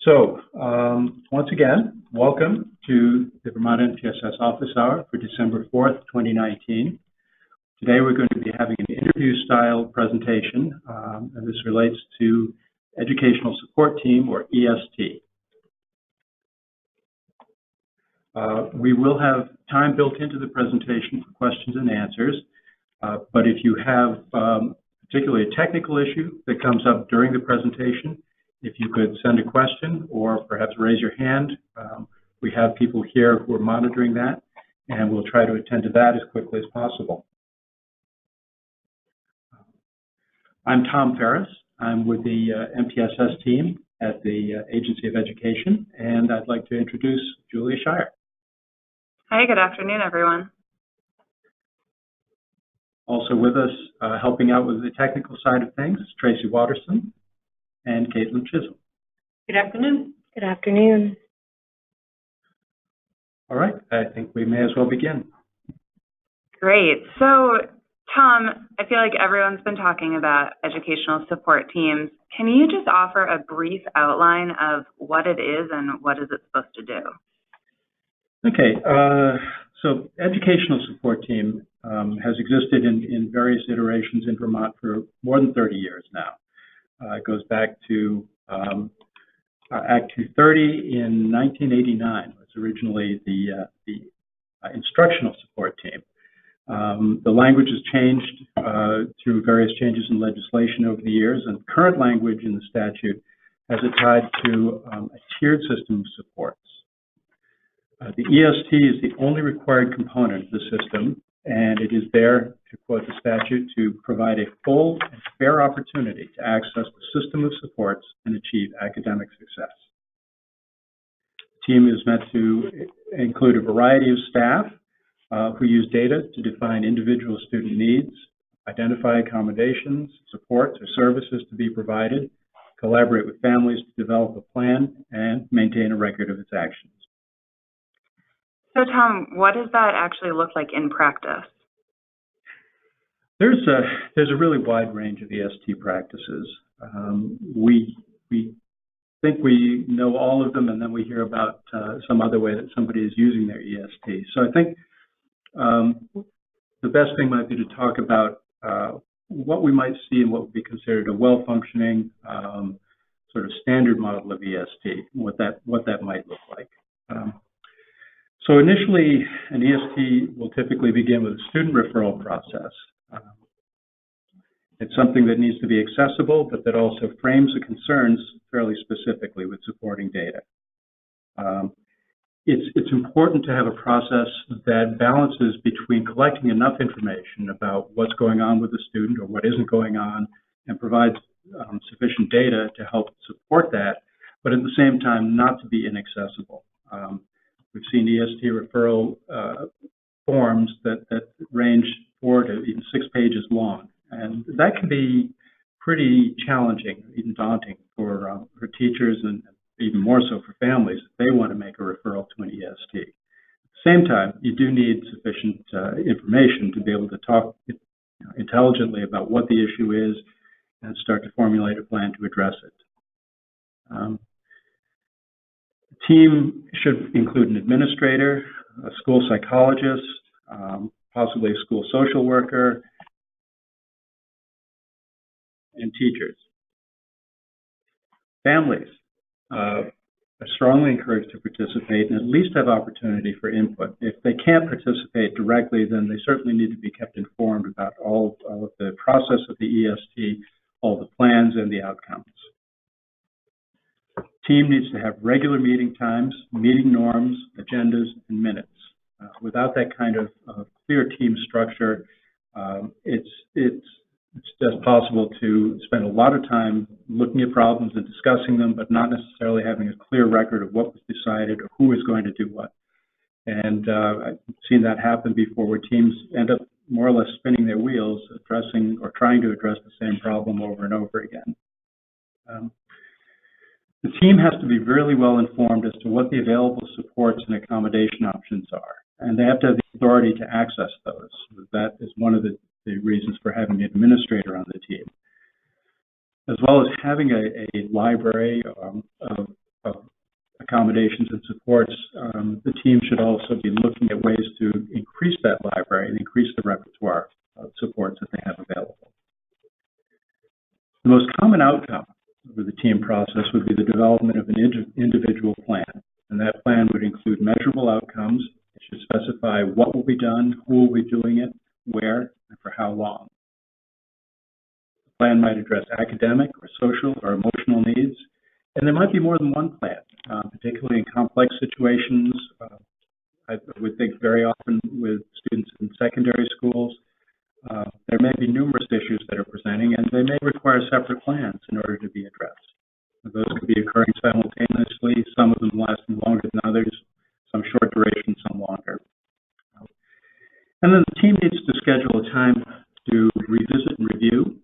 Once again, welcome to the Vermont MTSS Office Hour for December 4th, 2019. Today we're going to be having an interview-style presentation, and this relates to Educational Support Team, or EST. We will have time built into the presentation for questions and answers, but if you have particularly a technical issue that comes up during the presentation, if you could send a question or perhaps raise your hand. We have people here who are monitoring that, and we'll try to attend to that as quickly as possible. I'm Tom Ferris. I'm with the MTSS team at the Agency of Education, and I'd like to introduce Julia Shire. Hi, good afternoon, everyone. Also with us, helping out with the technical side of things, Tracy Watterson and Caitlin Chisholm. Good afternoon. Good afternoon. All right, I think we may as well begin. Great. So, Tom, I feel like everyone's been talking about educational support teams. Can you just offer a brief outline of what it is and what is it supposed to do? Okay, so educational support team has existed in various iterations in Vermont for more than 30 years now. It goes back to Act 230 in 1989. It was originally the instructional support team. The language has changed through various changes in legislation over the years, and current language in the statute has it tied to a tiered system of supports. The EST is the only required component of the system, and it is there, to quote the statute, to provide a full and fair opportunity to access the system of supports and achieve academic success. The team is meant to include a variety of staff who use data to define individual student needs, identify accommodations, supports, or services to be provided, collaborate with families to develop a plan, and maintain a record of its actions. So, Tom, what does that actually look like in practice? There's a really wide range of EST practices. We think we know all of them, and then we hear about some other way that somebody is using their EST. So I think the best thing might be to talk about what we might see and what would be considered a well-functioning sort of standard model of EST, what that might look like. So initially, an EST will typically begin with a student referral process. It's something that needs to be accessible, but that also frames the concerns fairly specifically with supporting data. It's important to have a process that balances between collecting enough information about what's going on with the student or what isn't going on, and provides sufficient data to help support that, but at the same time not to be inaccessible. We've seen EST referral forms that range 4 to even 6 pages long, and that can be pretty challenging, even daunting for teachers, and even more so for families if they want to make a referral to an EST. At the same time, you do need sufficient information to be able to talk intelligently about what the issue is and start to formulate a plan to address it. The team should include an administrator, a school psychologist, possibly a school social worker, and teachers. Families are strongly encouraged to participate and at least have opportunity for input. If they can't participate directly, then they certainly need to be kept informed about all of the process of the EST, all the plans and the outcomes. Team needs to have regular meeting times, meeting norms, agendas, and minutes. Without that kind of clear team structure, it's just possible to spend a lot of time looking at problems and discussing them, but not necessarily having a clear record of what was decided or who is going to do what. And I've seen that happen before, where teams end up more or less spinning their wheels, addressing or trying to address the same problem over and over again. The team has to be really well informed as to what the available supports and accommodation options are, and they have to have the authority to access those. That is one of the reasons for having an administrator on the team, as well as having a library of accommodations and supports, the team should also be looking at ways to increase that library and increase the repertoire of supports that they have available. The most common outcome of the team process would be the development of an individual plan, and that plan would include measurable outcomes. It should specify what will be done, who will be doing it, where, and for how long. The plan might address academic or social or emotional needs, and there might be more than one plan, particularly in complex situations. I would think very often with students in secondary schools, there may be numerous issues that are presenting, and they may require separate plans in order to be addressed. Those could be occurring simultaneously, some of them lasting longer than others, some short duration, some longer. And then the team needs to schedule a time to revisit and review.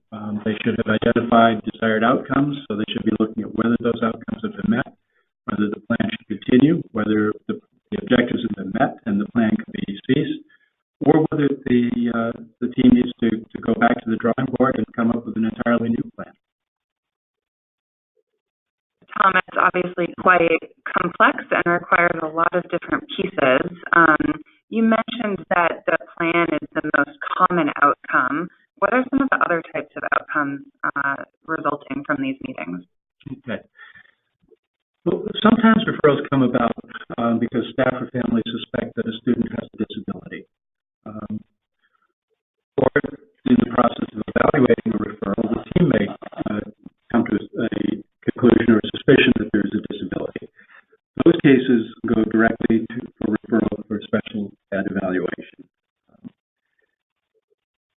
They should have identified desired outcomes, so they should be looking at whether those outcomes have been met, whether the plan should continue, whether the objectives have been met and the plan can be ceased, or whether the team needs to go back to the drawing board and come up with an entirely new plan. Tom, it's obviously quite complex and requires a lot of different pieces. You mentioned that the plan is the most common outcome. What are some of the other types of outcomes resulting from these meetings? Okay. Well, sometimes referrals come about because staff or families suspect that a student has a disability. Or in the process of evaluating a referral, the team may come to a conclusion or a suspicion that there is a disability. Those cases go directly for referral for special ed evaluation.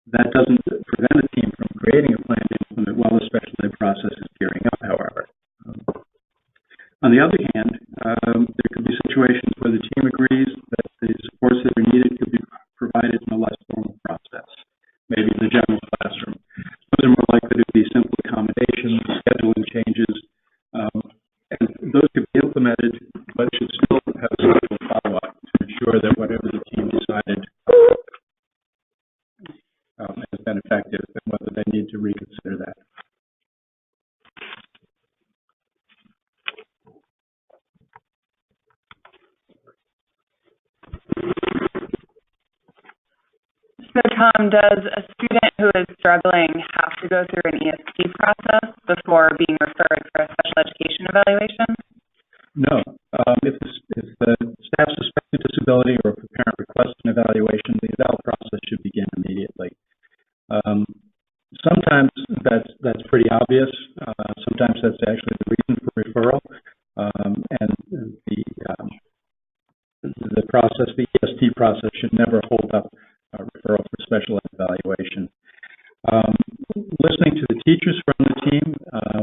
That doesn't prevent a team from creating a plan to implement while the special ed process is gearing up, however. On the other hand, there could be situations where the team agrees that the supports that are needed could be provided in a less formal process, maybe in the general classroom. Those are more likely to be simple accommodations, scheduling changes, and those could be implemented, but should still have a special follow-up to ensure that whatever the team decided has been effective and whether they need to reconsider that. So, Tom, does a student who is struggling have to go through an EST process before being referred for a special education evaluation? No. If the staff suspects a disability or if a parent requests an evaluation, the eval process should begin immediately. Sometimes that's pretty obvious. Sometimes that's actually the reason for referral, and the process, the EST process, should never hold up a referral for special ed evaluation. Listening to the teachers from the team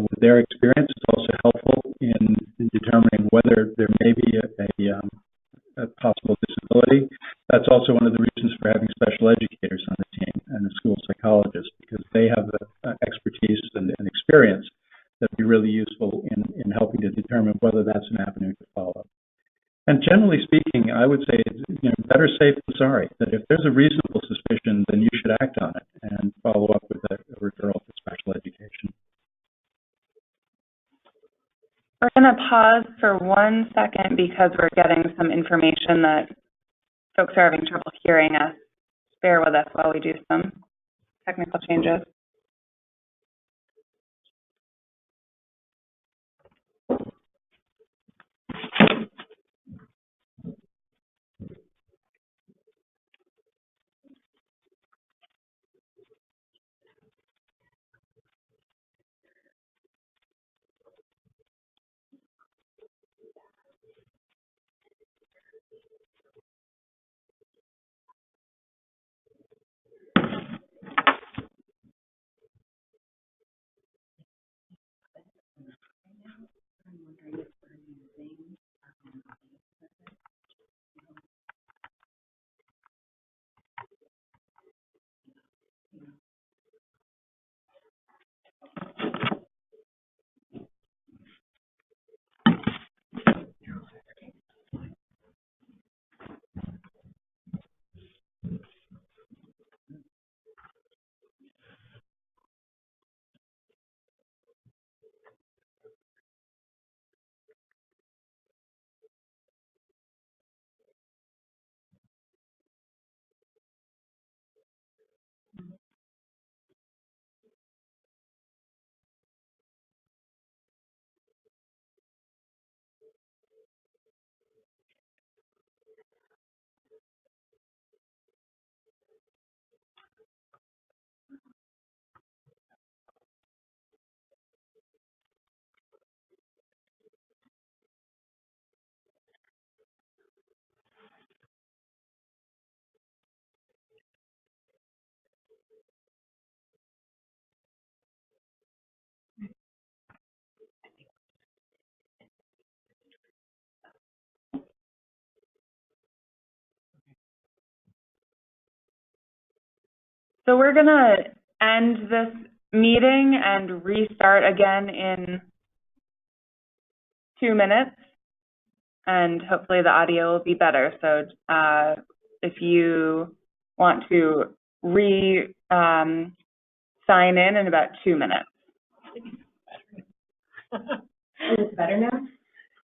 with their experience is also helpful in determining whether there may be a possible disability. That's also one of the reasons for having special educators on the team and the school psychologists, because they have the expertise and experience that would be really useful in helping to determine whether that's an avenue to follow. And generally speaking, I would say it's better safe than sorry, that if there's a reasonable suspicion, then you should act on it and follow up with a referral for special education. We're going to pause for 1 second because we're getting some information that folks are having trouble hearing us. Bear with us while we do some technical changes. So we're going to end this meeting and restart again in 2 minutes, and hopefully the audio will be better. So if you want to sign in about 2 minutes. Is it better now?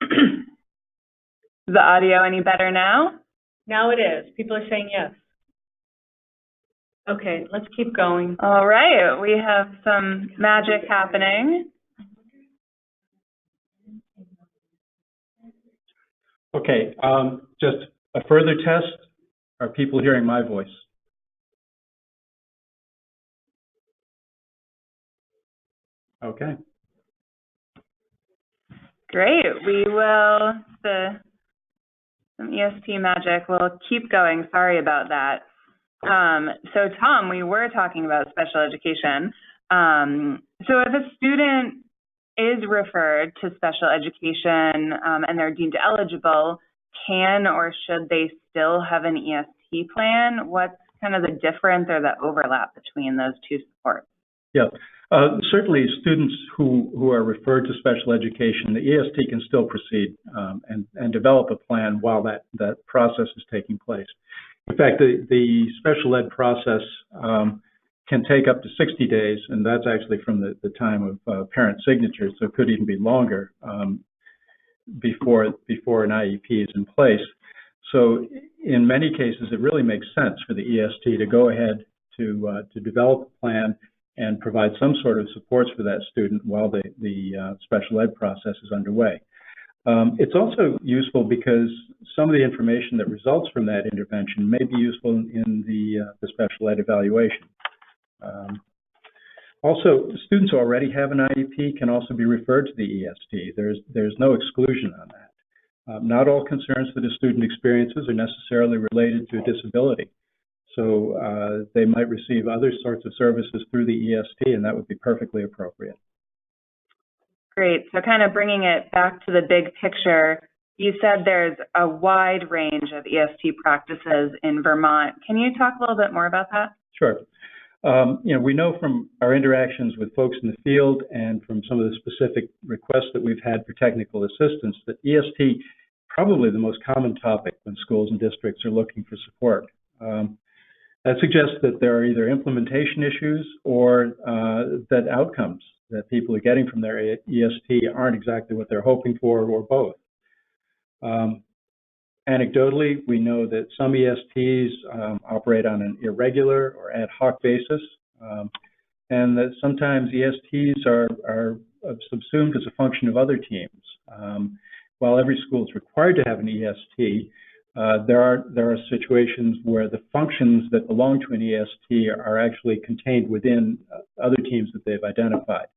Is the audio any better now? Now it is. People are saying yes. Okay, let's keep going. All right, we have some magic happening. Okay, just a further test. Are people hearing my voice? Okay. Great. We will, some EST magic. We'll keep going. Sorry about that. So Tom, we were talking about special education. So if a student is referred to special education and they're deemed eligible, can or should they still have an EST plan? What's kind of the difference or the overlap between those two supports? Yeah, certainly students who are referred to special education, the EST can still proceed and develop a plan while that process is taking place. In fact, the special ed process can take up to 60 days, and that's actually from the time of parent signature, so it could even be longer before an IEP is in place. So in many cases, it really makes sense for the EST to go ahead to develop a plan and provide some sort of supports for that student while the special ed process is underway. It's also useful because some of the information that results from that intervention may be useful in the special ed evaluation. Also, students who already have an IEP can also be referred to the EST. There's no exclusion on that. Not all concerns that a student experiences are necessarily related to a disability. So they might receive other sorts of services through the EST, and that would be perfectly appropriate. Great. So kind of bringing it back to the big picture, you said there's a wide range of EST practices in Vermont. Can you talk a little bit more about that? Sure. We know from our interactions with folks in the field and from some of the specific requests that we've had for technical assistance that EST is probably the most common topic when schools and districts are looking for support. That suggests that there are either implementation issues or that outcomes that people are getting from their EST aren't exactly what they're hoping for, or both. Anecdotally, we know that some ESTs operate on an irregular or ad hoc basis, and that sometimes ESTs are subsumed as a function of other teams. While every school is required to have an EST, there are situations where the functions that belong to an EST are actually contained within other teams that they've identified.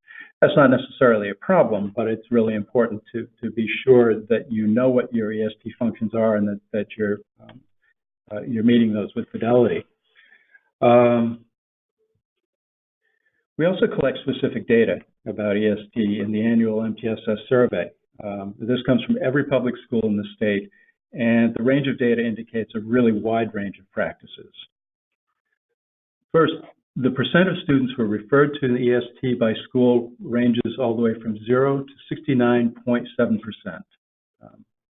That's not necessarily a problem, but it's really important to be sure that you know what your EST functions are and that you're meeting those with fidelity. We also collect specific data about EST in the annual MTSS survey. This comes from every public school in the state, and the range of data indicates a really wide range of practices. First, the percent of students who are referred to the EST by school ranges all the way from 0 to 69.7%.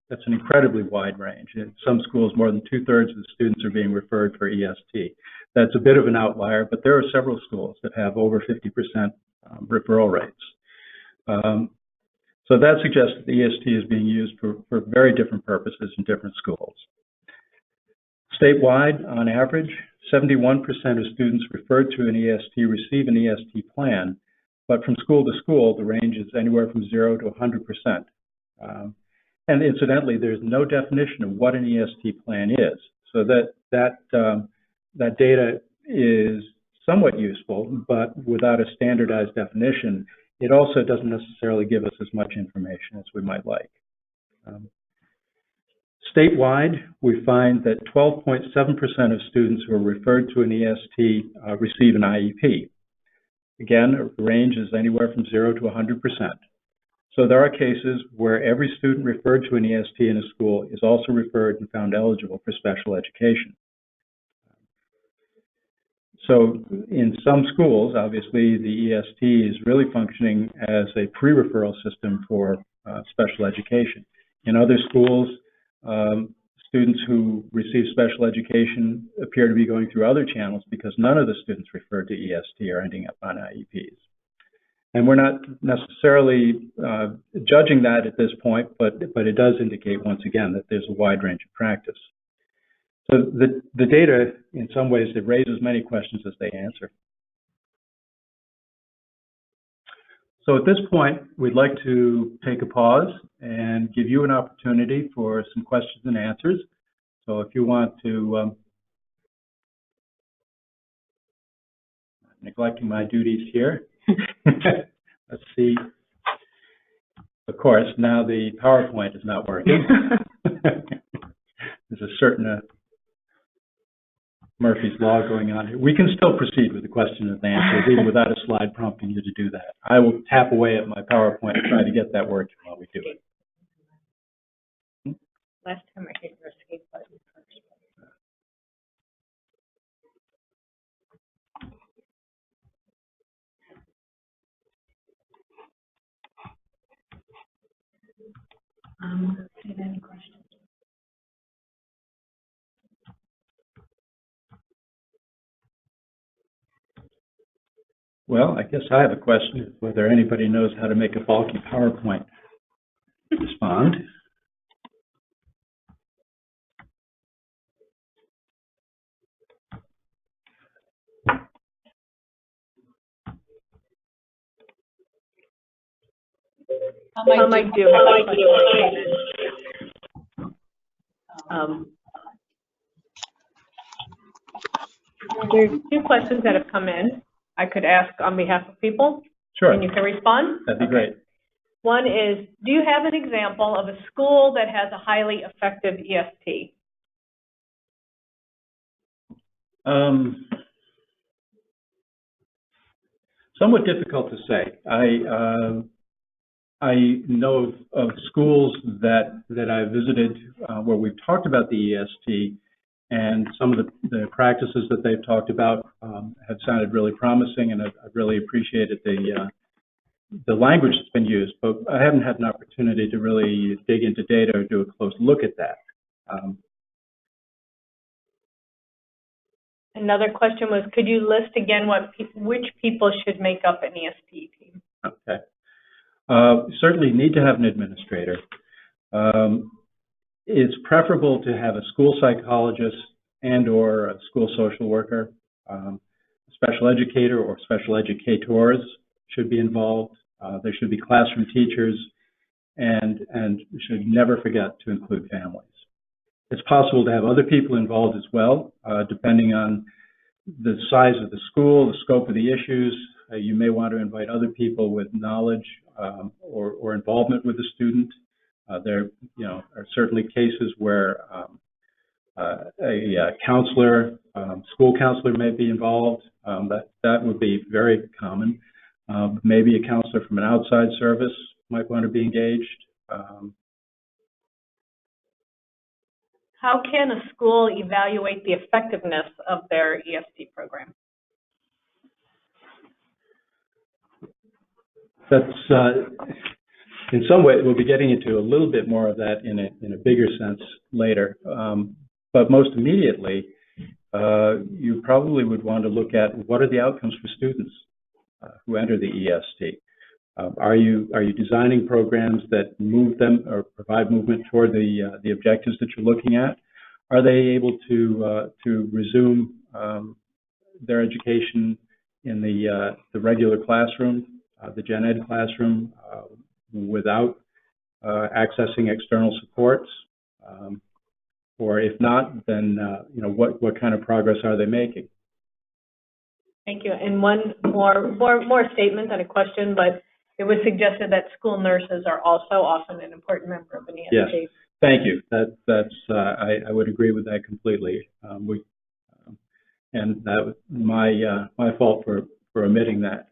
That's an incredibly wide range. In some schools, more than 2/3 of the students are being referred for EST. That's a bit of an outlier, but there are several schools that have over 50% referral rates. So that suggests that the EST is being used for very different purposes in different schools. Statewide, on average, 71% of students referred to an EST receive an EST plan, but from school to school, the range is anywhere from 0 to 100%. And incidentally, there's no definition of what an EST plan is, so that data is somewhat useful, but without a standardized definition, it also doesn't necessarily give us as much information as we might like. Statewide, we find that 12.7% of students who are referred to an EST receive an IEP. Again, the range is anywhere from 0 to 100%. So there are cases where every student referred to an EST in a school is also referred and found eligible for special education. So in some schools, obviously, the EST is really functioning as a pre-referral system for special education. In other schools, students who receive special education appear to be going through other channels because none of the students referred to EST are ending up on IEPs. And we're not necessarily judging that at this point, but it does indicate, once again, that there's a wide range of practice. So the data, in some ways, it raises many questions as they answer. So at this point, we'd like to take a pause and give you an opportunity for some questions and answers. So if you want to, neglecting my duties here, let's see. Of course, now the PowerPoint is not working. There's a certain Murphy's Law going on here. We can still proceed with the question and answers, even without a slide prompting you to do that. I will tap away at my PowerPoint and try to get that working while we do it. Last time I hit your escape button first. Any questions? Well, I guess I have a question, whether anybody knows how to make a bulky PowerPoint respond. I might do it. There's two questions that have come in. I could ask on behalf of people. Sure. And you can respond? That'd be great. One is, do you have an example of a school that has a highly effective EST? Somewhat difficult to say. I know of schools that I visited where we've talked about the EST, and some of the practices that they've talked about have sounded really promising, and I've really appreciated the language that's been used, but I haven't had an opportunity to really dig into data or do a close look at that. Another question was, could you list again which people should make up an EST team? Okay. Certainly need to have an administrator. It's preferable to have a school psychologist and or a school social worker. A special educator or special educators should be involved. There should be classroom teachers, and we should never forget to include families. It's possible to have other people involved as well, depending on the size of the school, the scope of the issues. You may want to invite other people with knowledge or involvement with the student. There, are certainly cases where a counselor, school counselor may be involved. That would be very common. Maybe a counselor from an outside service might want to be engaged. How can a school evaluate the effectiveness of their EST program? That's, in some way, we'll be getting into a little bit more of that in a bigger sense later. But most immediately, you probably would want to look at what are the outcomes for students who enter the EST. Are you designing programs that move them or provide movement toward the objectives that you're looking at? Are they able to resume their education in the regular classroom, the gen ed classroom, without accessing external supports? Or if not, then what kind of progress are they making? Thank you. And one more statement than a question, but it was suggested that school nurses are also often an important member of an EST. Yes, thank you. I would agree with that completely. And that was my fault for omitting that.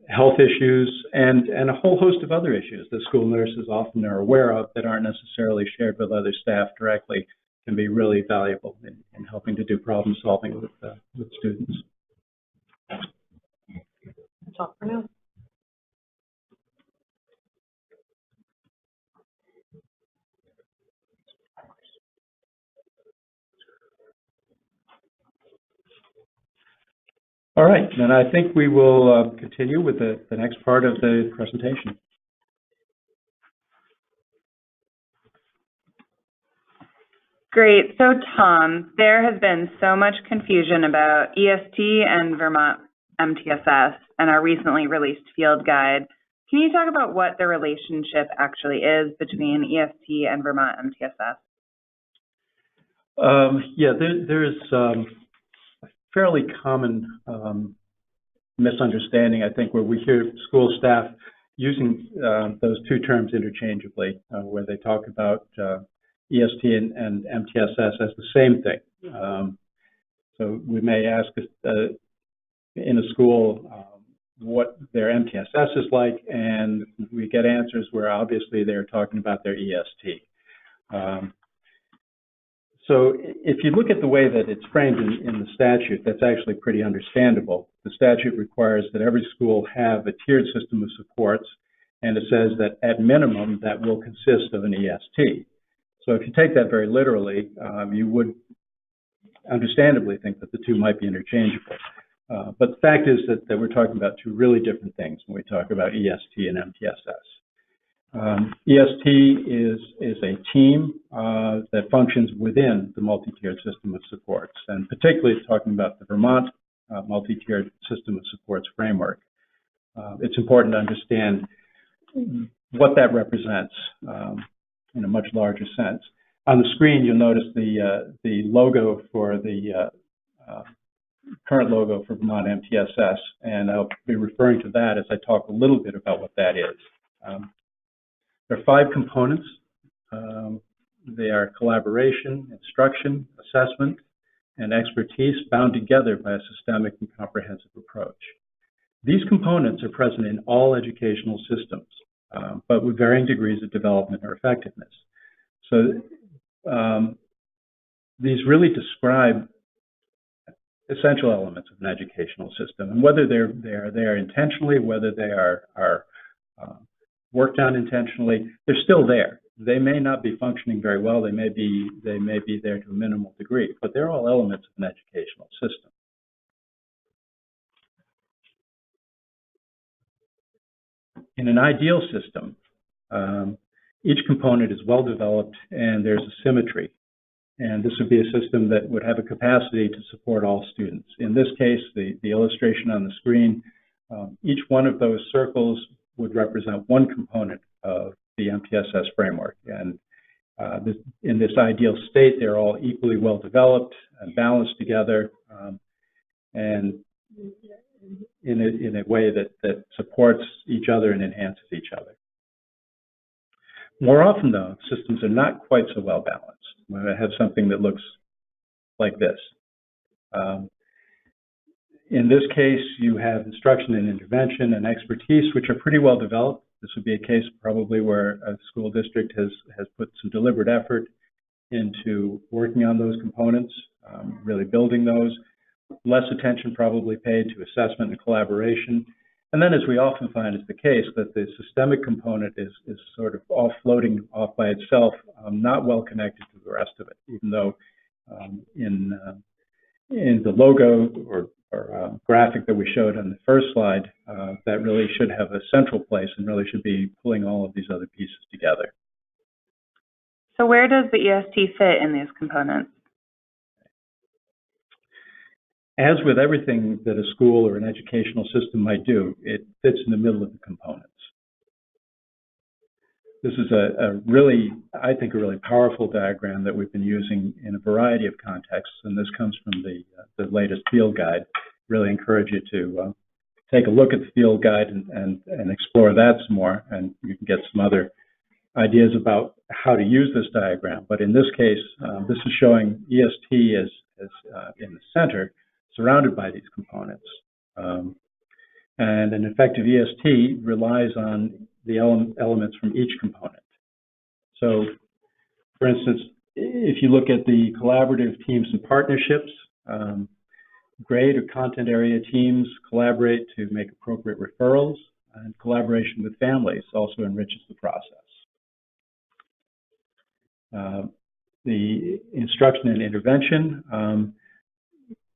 Health issues and a whole host of other issues that school nurses often are aware of that aren't necessarily shared with other staff directly can be really valuable in helping to do problem solving with students. That's all for now. All right, then I think we will continue with the next part of the presentation. Great. So, Tom, there has been so much confusion about EST and Vermont MTSS and our recently released field guide. Can you talk about what the relationship actually is between EST and Vermont MTSS? Yeah, there's a fairly common misunderstanding, I think, where we hear school staff using those two terms interchangeably, where they talk about EST and MTSS as the same thing. So we may ask in a school what their MTSS is like, and we get answers where obviously they're talking about their EST. So if you look at the way that it's framed in the statute, that's actually pretty understandable. The statute requires that every school have a tiered system of supports, and it says that at minimum that will consist of an EST. So if you take that very literally, you would understandably think that the two might be interchangeable. But the fact is that we're talking about two really different things when we talk about EST and MTSS. EST is a team that functions within the multi-tiered system of supports, and particularly talking about the Vermont multi-tiered system of supports framework. It's important to understand what that represents in a much larger sense. On the screen, you'll notice the logo for the current logo for Vermont MTSS, and I'll be referring to that as I talk a little bit about what that is. There are 5 components. They are collaboration, instruction, assessment, and expertise bound together by a systemic and comprehensive approach. These components are present in all educational systems, but with varying degrees of development or effectiveness. So these really describe essential elements of an educational system, and whether they're there intentionally, whether they are worked on intentionally, they're still there. They may not be functioning very well. They may be there to a minimal degree, but they're all elements of an educational system. In an ideal system, each component is well developed and there's a symmetry. And this would be a system that would have a capacity to support all students. In this case, the illustration on the screen, each one of those circles would represent one component of the MTSS framework. And in this ideal state, they're all equally well developed and balanced together, and in a way that supports each other and enhances each other. More often, though, systems are not quite so well balanced. We have something that looks like this. In this case, you have instruction and intervention and expertise, which are pretty well developed. This would be a case probably where a school district has put some deliberate effort into working on those components, really building those. Less attention probably paid to assessment and collaboration. And then, as we often find is the case, that the systemic component is sort of all floating off by itself, not well connected to the rest of it, even though in the logo or graphic that we showed on the first slide, that really should have a central place and really should be pulling all of these other pieces together. So where does the EST fit in these components? As with everything that a school or an educational system might do, it fits in the middle of the components. This is I think, a really powerful diagram that we've been using in a variety of contexts, and this comes from the latest field guide. Really encourage you to take a look at the field guide and explore that some more, and you can get some other ideas about how to use this diagram. But in this case, this is showing EST as in the center, surrounded by these components. And an effective EST relies on the elements from each component. So, for instance, if you look at the collaborative teams and partnerships, grade or content area teams collaborate to make appropriate referrals, and collaboration with families also enriches the process. The instruction and intervention,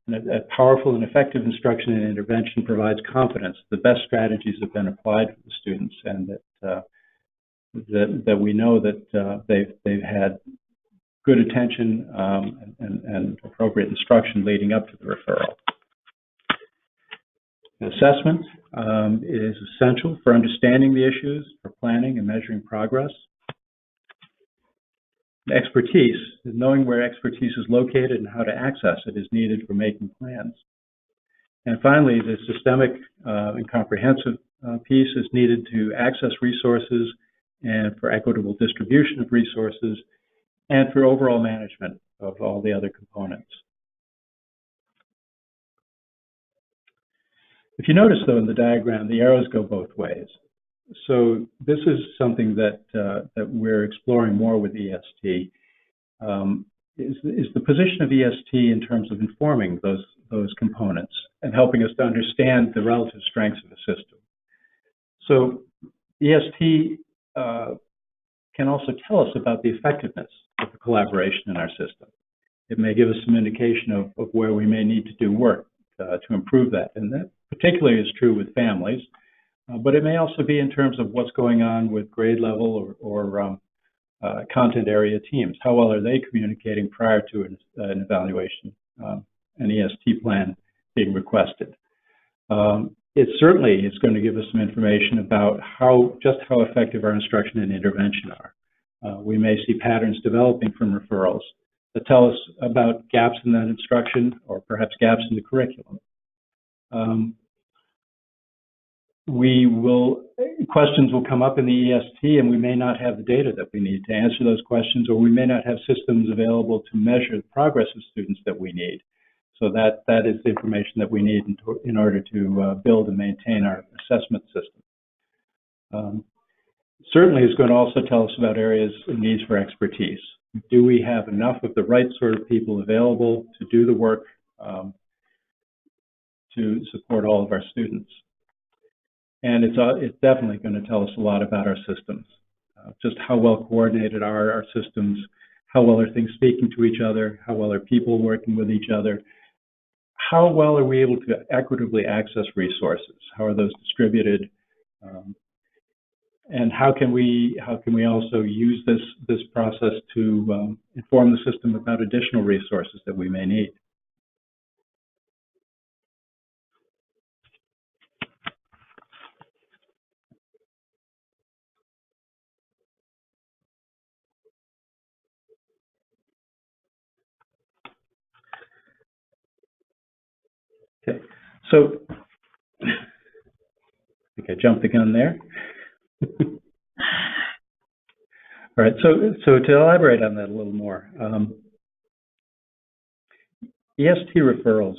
a powerful and effective instruction and intervention provides confidence the best strategies have been applied for the students, and that we know that they've had good attention and appropriate instruction leading up to the referral. Assessment is essential for understanding the issues, for planning and measuring progress. Expertise, knowing where expertise is located and how to access it, is needed for making plans. And finally, the systemic and comprehensive piece is needed to access resources and for equitable distribution of resources and for overall management of all the other components. If you notice, though, in the diagram, the arrows go both ways. So this is something that that we're exploring more with EST, is the position of EST in terms of informing those components and helping us to understand the relative strengths of the system. So EST can also tell us about the effectiveness of the collaboration in our system. It may give us some indication of where we may need to do work to improve that, and that particularly is true with families. But it may also be in terms of what's going on with grade level or content area teams. How well are they communicating prior to an evaluation, an EST plan being requested? It certainly is going to give us some information about just how effective our instruction and intervention are. We may see patterns developing from referrals that tell us about gaps in that instruction or perhaps gaps in the curriculum. Questions will come up in the EST, and we may not have the data that we need to answer those questions, or we may not have systems available to measure the progress of students that we need. So that is the information that we need in order to build and maintain our assessment system. Certainly, it's going to also tell us about areas of needs for expertise. Do we have enough of the right sort of people available to do the work to support all of our students? And it's definitely going to tell us a lot about our systems, just how well coordinated are our systems, how well are things speaking to each other, how well are people working with each other, how well are we able to equitably access resources, how are those distributed, and how can we also use this process to inform the system about additional resources that we may need. Okay, so I think I jumped the gun there. All right, so to elaborate on that a little more, EST referrals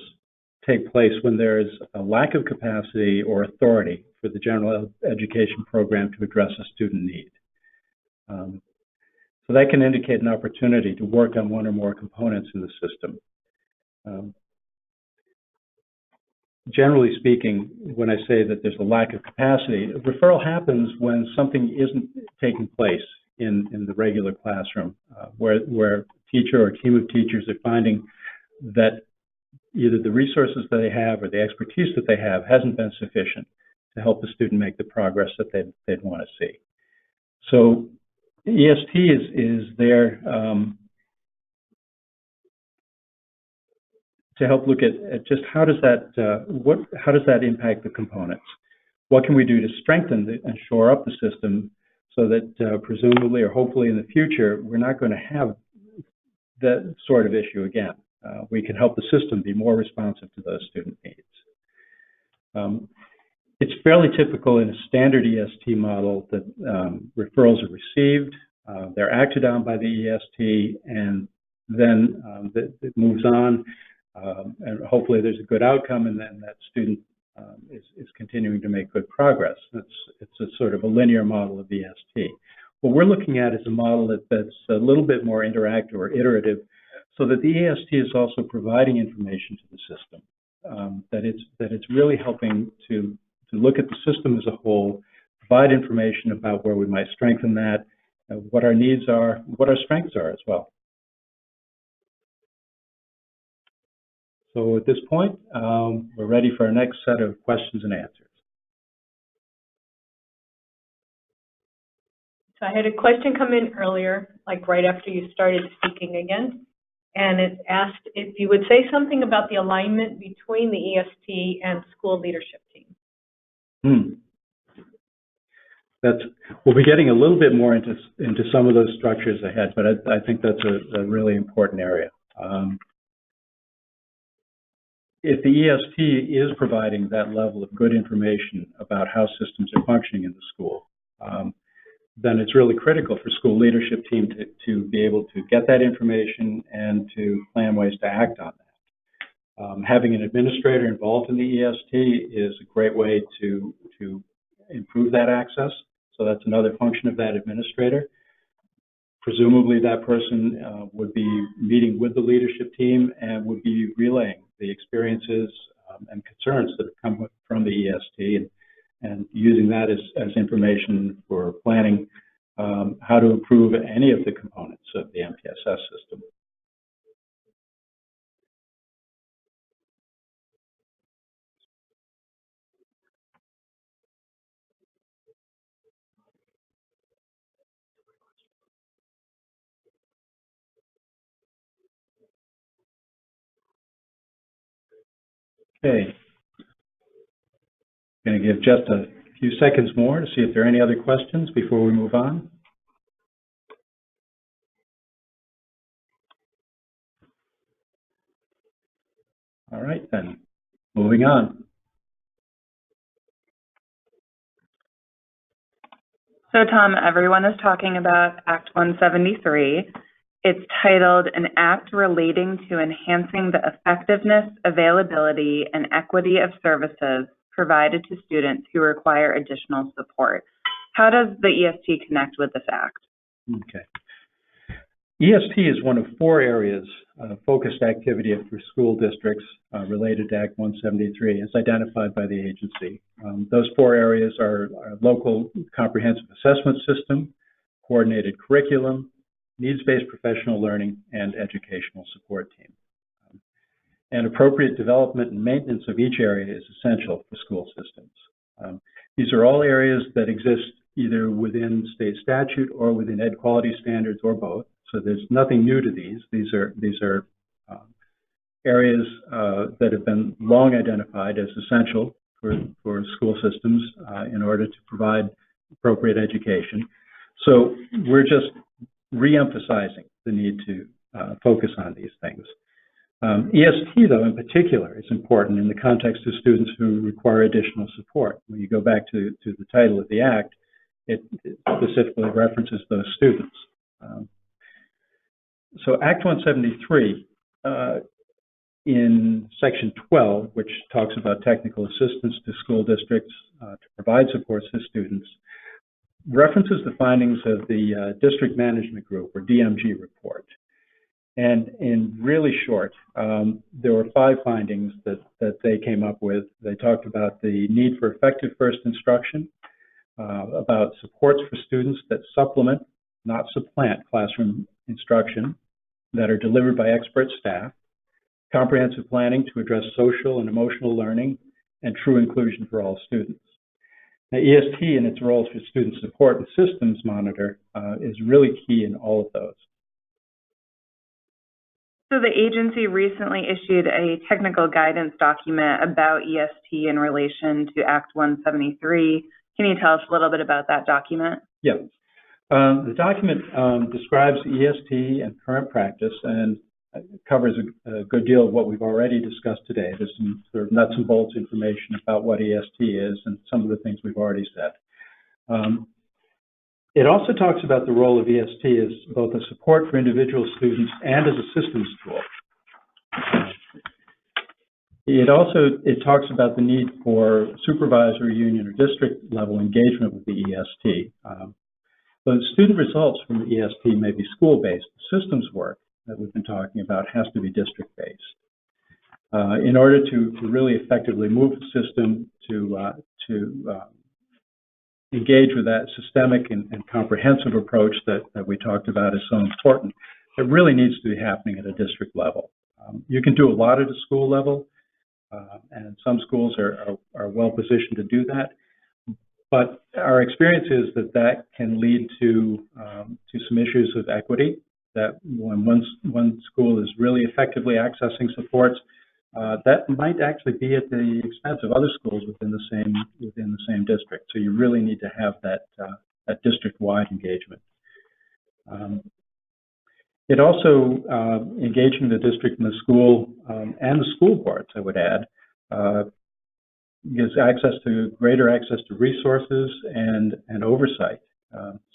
take place when there is a lack of capacity or authority for the general education program to address a student need. So that can indicate an opportunity to work on one or more components in the system. Generally speaking, when I say that there's a lack of capacity, a referral happens when something isn't taking place in the regular classroom, where a teacher or a team of teachers are finding that either the resources that they have or the expertise that they have hasn't been sufficient to help the student make the progress that they'd want to see. So EST is there to help look at just how does that impact the components? What can we do to strengthen and shore up the system so that presumably or hopefully in the future we're not going to have that sort of issue again? We can help the system be more responsive to those student needs. It's fairly typical in a standard EST model that referrals are received, they're acted on by the EST, and then it moves on. And hopefully there's a good outcome, and then that student is continuing to make good progress. It's a sort of a linear model of EST. What we're looking at is a model that's a little bit more interactive or iterative, so that the EST is also providing information to the system that it's really helping to look at the system as a whole, provide information about where we might strengthen that, what our needs are, what our strengths are as well. So at this point, we're ready for our next set of questions and answers. So I had a question come in earlier, like right after you started speaking again, and it asked if you would say something about the alignment between the EST and school leadership team. We'll be getting a little bit more into some of those structures ahead, but I think that's a really important area. If the EST is providing that level of good information about how systems are functioning in the school, then it's really critical for school leadership team to be able to get that information and to plan ways to act on that. Having an administrator involved in the EST is a great way to improve that access. So that's another function of that administrator. Presumably that person would be meeting with the leadership team and would be relaying the experiences and concerns that have come from the EST and using that as information for planning how to improve any of the components of the MTSS system. Okay. I'm going to give just a few seconds more to see if there are any other questions before we move on. All right, then, moving on. So, Tom, everyone is talking about Act 173. It's titled An Act Relating to Enhancing the Effectiveness, Availability, and Equity of Services Provided to Students Who Require Additional Support. How does the EST connect with this act? Okay. EST is one of 4 areas of focused activity for school districts related to Act 173 as identified by the agency. Those 4 areas are local comprehensive assessment system, coordinated curriculum, needs-based professional learning, and educational support team. And appropriate development and maintenance of each area is essential for school systems. These are all areas that exist either within state statute or within ed quality standards or both. So there's nothing new to these. These are areas that have been long identified as essential for school systems in order to provide appropriate education. So we're just re-emphasizing the need to focus on these things. EST, though, in particular, is important in the context of students who require additional support. When you go back to the title of the Act, it specifically references those students. So Act 173, in Section 12, which talks about technical assistance to school districts to provide supports to students, references the findings of the District Management Group, or DMG, report. And in really short, there were 5 findings that they came up with. They talked about the need for effective first instruction, about supports for students that supplement, not supplant, classroom instruction, that are delivered by expert staff, comprehensive planning to address social and emotional learning, and true inclusion for all students. Now, EST in its roles for student support and systems monitor is really key in all of those. So the agency recently issued a technical guidance document about EST in relation to Act 173. Can you tell us a little bit about that document? Yeah. The document describes EST and current practice and covers a good deal of what we've already discussed today. There's some sort of nuts and bolts information about what EST is and some of the things we've already said. It also talks about the role of EST as both a support for individual students and as a systems tool. It talks about the need for supervisory, union, or district level engagement with the EST. So student results from the EST may be school-based. The systems work that we've been talking about has to be district-based. In order to really effectively move the system to engage with that systemic and comprehensive approach that we talked about is so important, it really needs to be happening at a district level. You can do a lot at a school level, and some schools are well positioned to do that. But our experience is that can lead to some issues of equity, that when one school is really effectively accessing supports, that might actually be at the expense of other schools within the same district. So you really need to have that district-wide engagement. It also, engaging the district and the school, and the school boards, I would add, gives greater access to resources and oversight.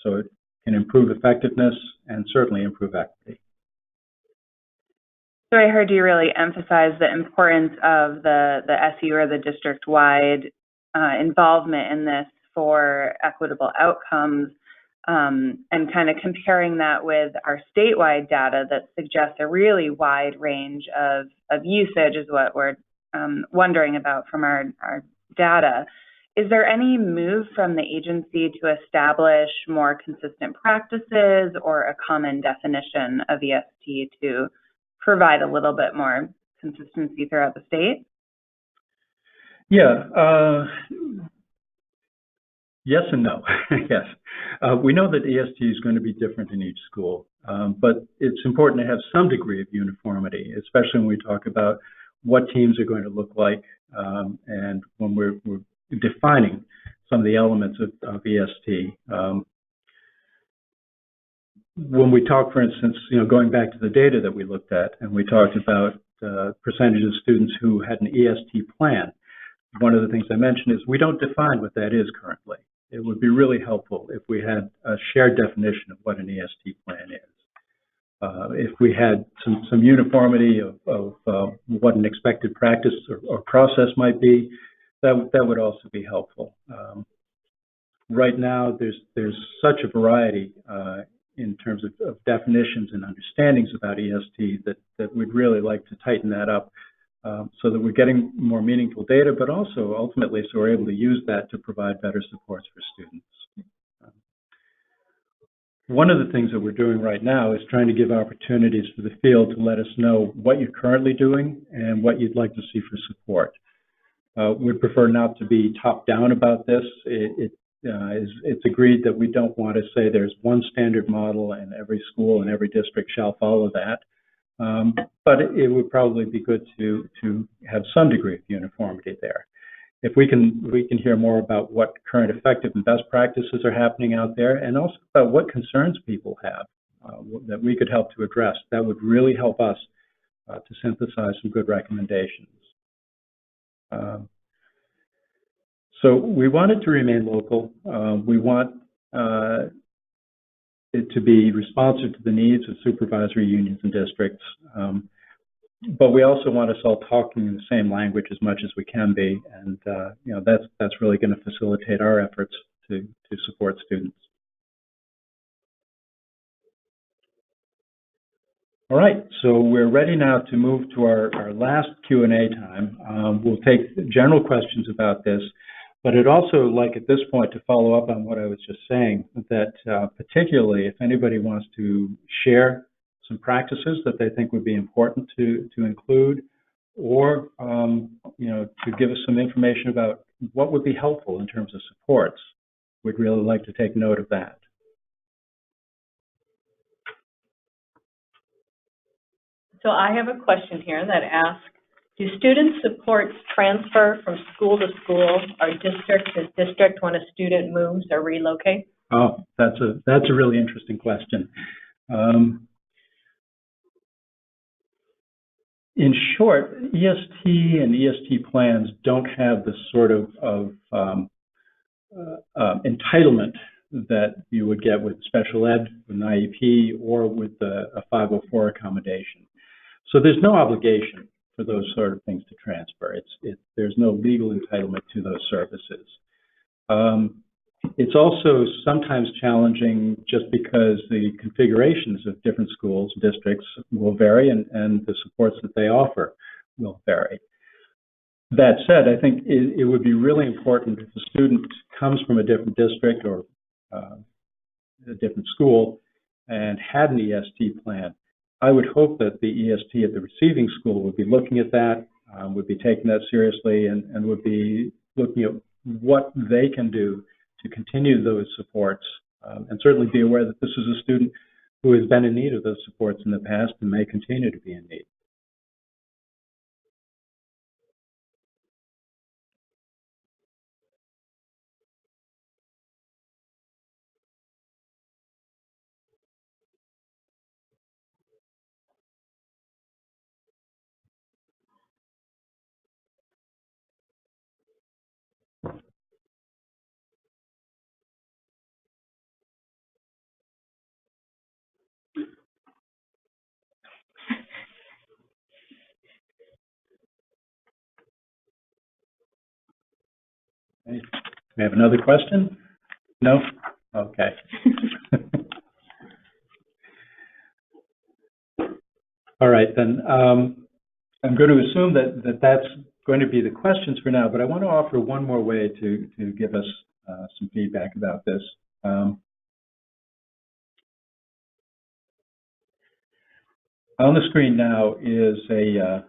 So it can improve effectiveness and certainly improve equity. So I heard you really emphasize the importance of the SU or the district-wide involvement in this for equitable outcomes, and kind of comparing that with our statewide data that suggests a really wide range of usage is what we're wondering about from our data. Is there any move from the agency to establish more consistent practices or a common definition of EST to provide a little bit more consistency throughout the state? Yeah. Yes and no. Yes. We know that EST is going to be different in each school, but it's important to have some degree of uniformity, especially when we talk about what teams are going to look like, and when we're defining some of the elements of EST. When we talk, for instance, going back to the data that we looked at, and we talked about percentage of students who had an EST plan, one of the things I mentioned is we don't define what that is currently. It would be really helpful if we had a shared definition of what an EST plan is. If we had some uniformity of what an expected practice or process might be, that would also be helpful. Right now, there's such a variety in terms of definitions and understandings about EST that we'd really like to tighten that up, so that we're getting more meaningful data, but also ultimately so we're able to use that to provide better supports for students. One of the things that we're doing right now is trying to give opportunities for the field to let us know what you're currently doing and what you'd like to see for support. We'd prefer not to be top-down about this. It's agreed that we don't want to say there's one standard model and every school and every district shall follow that. But it would probably be good to have some degree of uniformity there. If we can hear more about what current effective and best practices are happening out there, and also about what concerns people have that we could help to address, that would really help us to synthesize some good recommendations. So we want it to remain local. We want it to be responsive to the needs of supervisory unions and districts. But we also want us all talking the same language as much as we can be, and that's really going to facilitate our efforts to support students. All right, so we're ready now to move to our last Q&A time. We'll take general questions about this, but I'd also like at this point to follow up on what I was just saying, that particularly if anybody wants to share some practices that they think would be important to include, or to give us some information about what would be helpful in terms of supports, we'd really like to take note of that. So I have a question here that asks, do student supports transfer from school to school or district to district when a student moves or relocates? Oh, that's a really interesting question. In short, EST and EST plans don't have the sort of entitlement that you would get with special ed, with an IEP, or with a 504 accommodation. So there's no obligation for those sort of things to transfer. There's no legal entitlement to those services. It's also sometimes challenging just because the configurations of different schools, districts will vary, and the supports that they offer will vary. That said, I think it would be really important if a student comes from a different district or a different school and had an EST plan. I would hope that the EST at the receiving school would be looking at that, would be taking that seriously, and would be looking at what they can do to continue those supports, and certainly be aware that this is a student who has been in need of those supports in the past and may continue to be in need. Okay. We have another question? No? Okay. All right, then. I'm going to assume that that's going to be the questions for now, but I want to offer one more way to give us some feedback about this. On the screen now is a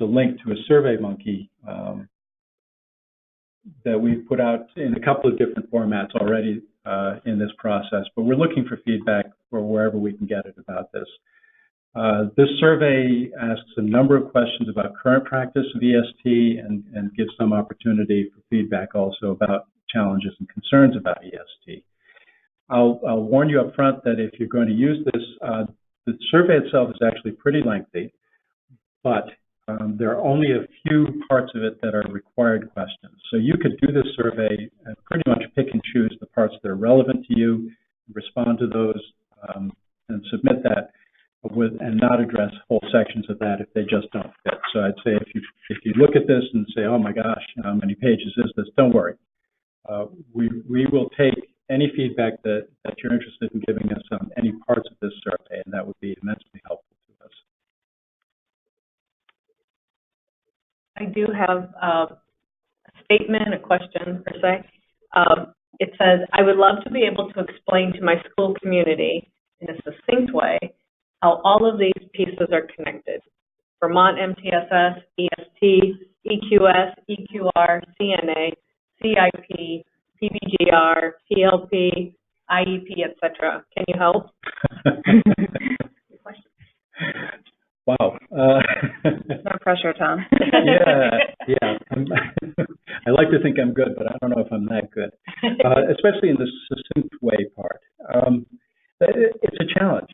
link to a SurveyMonkey that we've put out in a couple of different formats already in this process, but we're looking for feedback for wherever we can get it about this. This survey asks a number of questions about current practice of EST and gives some opportunity for feedback also about challenges and concerns about EST. I'll warn you up front that if you're going to use this, the survey itself is actually pretty lengthy, but there are only a few parts of it that are required questions. So you could do this survey and pretty much pick and choose the parts that are relevant to you, respond to those, and submit that and not address whole sections of that if they just don't fit. So I'd say if you look at this and say, oh my gosh, how many pages is this? Don't worry. We will take any feedback that you're interested in giving us on any parts of this survey, and that would be immensely helpful to us. I do have a statement, a question per se. It says, I would love to be able to explain to my school community in a succinct way how all of these pieces are connected. Vermont MTSS, EST, EQS, EQR, CNA, CIP, PBGR, PLP, IEP, etc. Can you help? Wow. No pressure, Tom. Yeah. I like to think I'm good, but I don't know if I'm that good, especially in the succinct way part. It's a challenge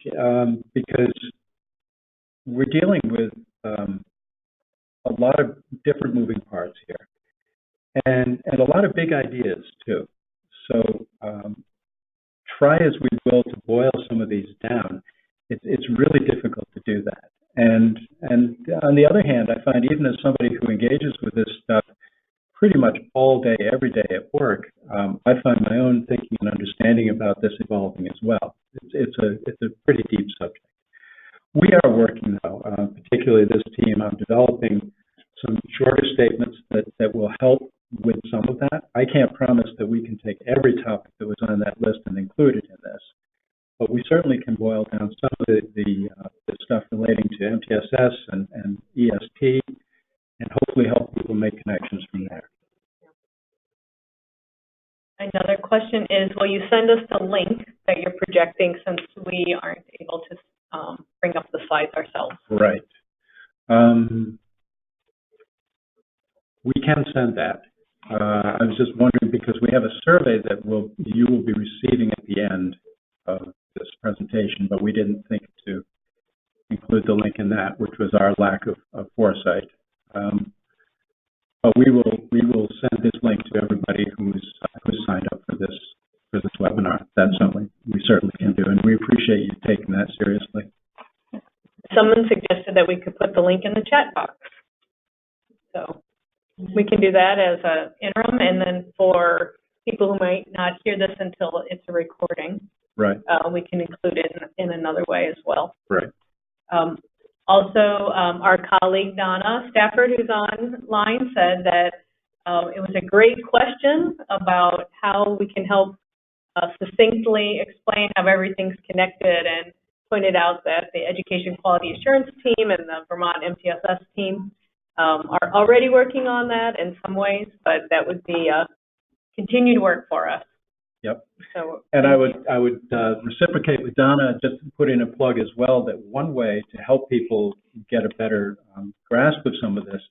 because we're dealing with a lot of different moving parts here and a lot of big ideas too. So try as we will to boil some of these down, it's really difficult to do that. And on the other hand, I find even as somebody who engages with this stuff pretty much all day, every day at work, I find my own thinking and understanding about this evolving as well. It's a pretty deep subject. We are working, though, particularly this team, on developing some shorter statements that will help with some of that. I can't promise that we can take every topic that was on that list and include it in this, but we certainly can boil down some of the stuff relating to MTSS and EST, and hopefully help people make connections from there. Another question is, will you send us the link that you're projecting since we aren't able to bring up the slides ourselves? Right. We can send that. I was just wondering because we have a survey that you will be receiving at the end of this presentation, but we didn't think to include the link in that, which was our lack of foresight. But we will send this link to everybody who's signed up for this webinar. That's something we certainly can do, and we appreciate you taking that seriously. Someone suggested that we could put the link in the chat box. So we can do that as an interim, and then for people who might not hear this until it's a recording, right? We can include it in another way as well. Right. Also, our colleague Donna Stafford, who's online, said that it was a great question about how we can help succinctly explain how everything's connected, and pointed out that the Education Quality Assurance team and the Vermont MTSS team are already working on that in some ways, but that would be continued work for us. Yep. So, and I would reciprocate with Donna, just to put in a plug as well, that one way to help people get a better grasp of some of this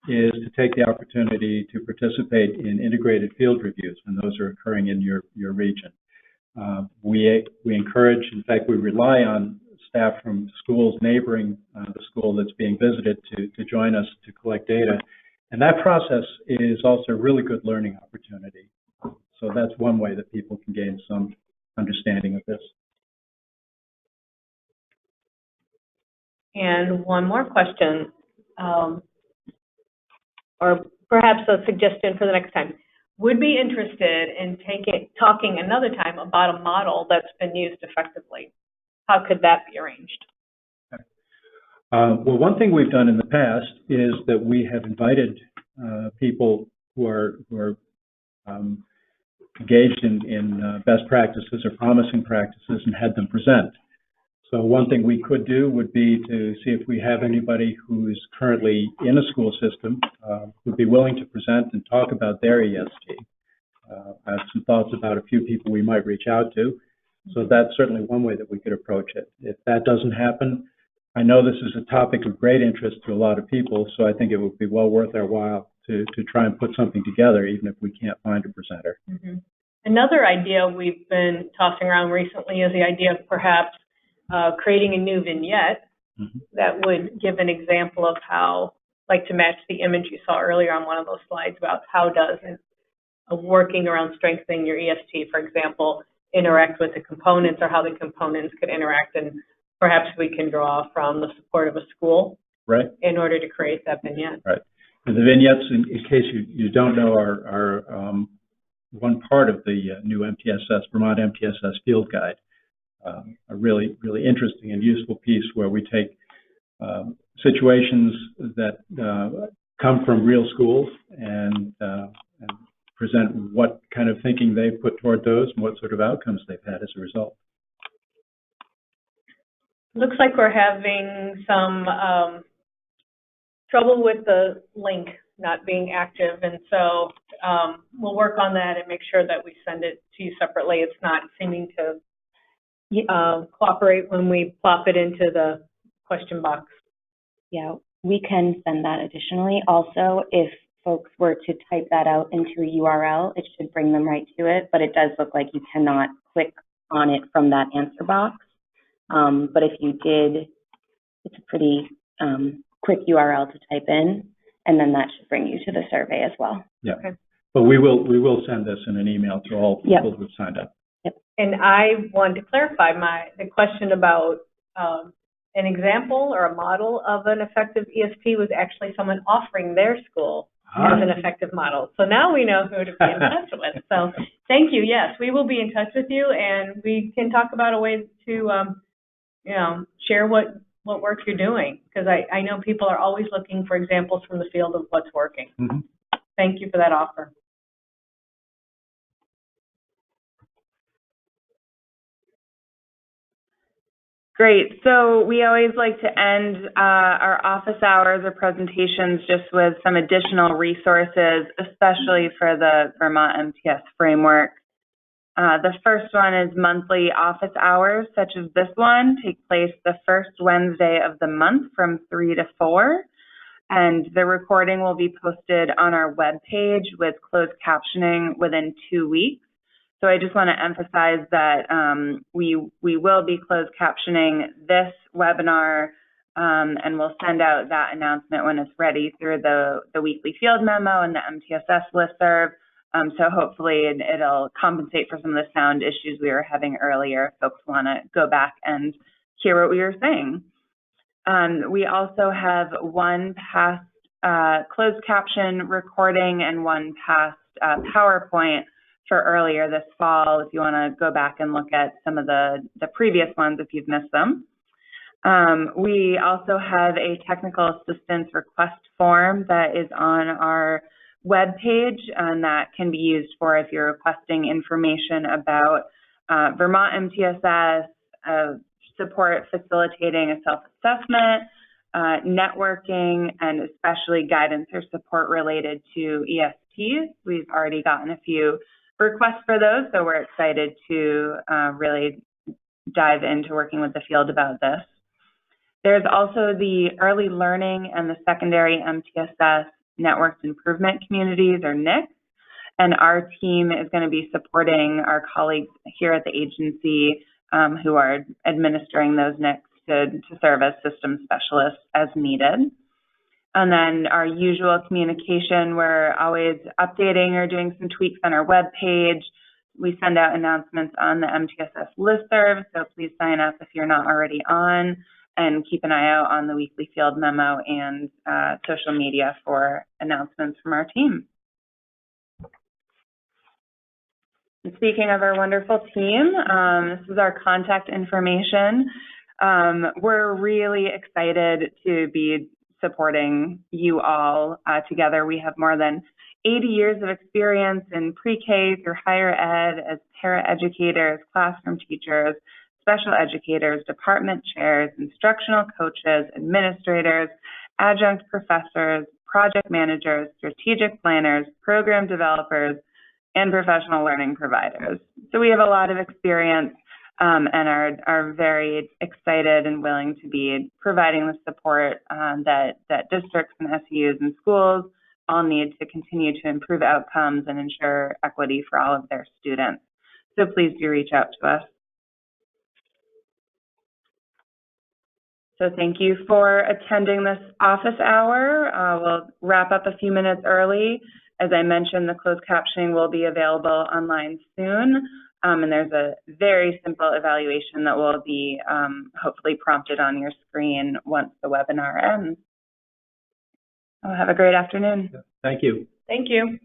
is to take the opportunity to participate in integrated field reviews when those are occurring in your region. We encourage, in fact, we rely on staff from schools neighboring the school that's being visited to join us to collect data. And that process is also a really good learning opportunity. So that's one way that people can gain some understanding of this. And one more question, or perhaps a suggestion for the next time. Would be interested in talking another time about a model that's been used effectively. How could that be arranged? Well, one thing we've done in the past is that we have invited people who are engaged in best practices or promising practices and had them present. So one thing we could do would be to see if we have anybody who's currently in a school system who'd be willing to present and talk about their EST. I have some thoughts about a few people we might reach out to. So that's certainly one way that we could approach it. If that doesn't happen, I know this is a topic of great interest to a lot of people, so I think it would be well worth our while to try and put something together, even if we can't find a presenter. Mm-hmm. Another idea we've been tossing around recently is the idea of perhaps creating a new vignette that would give an example of how, like to match the image you saw earlier on one of those slides about how does working around strengthening your EST, for example, interact with the components, or how the components could interact, and perhaps we can draw from the support of a school, right, in order to create that vignette. Right. And the vignettes, in case you don't know, are one part of the new MTSS, Vermont MTSS Field Guide. A really, really interesting and useful piece where we take situations that come from real schools and present what kind of thinking they've put toward those and what sort of outcomes they've had as a result. Looks like we're having some trouble with the link not being active, and so we'll work on that and make sure that we send it to you separately. It's not seeming to cooperate when we plop it into the question box. Yeah, we can send that additionally. Also, if folks were to type that out into a URL, it should bring them right to it, but it does look like you cannot click on it from that answer box. But if you did, it's a pretty quick URL to type in, and then that should bring you to the survey as well. Yeah, okay. But we will send this in an email to all people who've signed up. Yep. And I want to clarify the question about an example or a model of an effective EST was actually someone offering their school as an effective model. So now we know who to be in touch with. So thank you. Yes, we will be in touch with you, and we can talk about a way to share what work you're doing, because I know people are always looking for examples from the field of what's working. Mm-hmm. Thank you for that offer. Great. So we always like to end our office hours or presentations just with some additional resources, especially for the Vermont MTS framework. The first one is monthly office hours, such as this one, take place the first Wednesday of the month from 3 to 4. And the recording will be posted on our webpage with closed captioning within 2 weeks. So I just want to emphasize that we will be closed captioning this webinar, and we'll send out that announcement when it's ready through the weekly field memo and the MTSS listserv. So hopefully it'll compensate for some of the sound issues we were having earlier if folks want to go back and hear what we were saying. We also have one past closed caption recording and one past PowerPoint for earlier this fall, if you want to go back and look at some of the previous ones if you've missed them. We also have a technical assistance request form that is on our webpage, and that can be used for if you're requesting information about Vermont MTSS, support facilitating a self-assessment, networking, and especially guidance or support related to ESTs. We've already gotten a few requests for those, so we're excited to really dive into working with the field about this. There's also the early learning and the secondary MTSS networked improvement communities, or NICs, and our team is going to be supporting our colleagues here at the agency who are administering those NICs to serve as system specialists as needed. And then our usual communication, we're always updating or doing some tweaks on our webpage. We send out announcements on the MTSS listserv, so please sign up if you're not already on, and keep an eye out on the weekly field memo and social media for announcements from our team. And speaking of our wonderful team, this is our contact information. We're really excited to be supporting you all together. We have more than 80 years of experience in pre-K through higher ed as para-educators, classroom teachers, special educators, department chairs, instructional coaches, administrators, adjunct professors, project managers, strategic planners, program developers, and professional learning providers. So we have a lot of experience and are very excited and willing to be providing the support that districts and SUs and schools all need to continue to improve outcomes and ensure equity for all of their students. So please do reach out to us. So thank you for attending this office hour. We'll wrap up a few minutes early. As I mentioned, the closed captioning will be available online soon. And there's a very simple evaluation that will be hopefully prompted on your screen once the webinar ends. Have a great afternoon. Thank you. Thank you.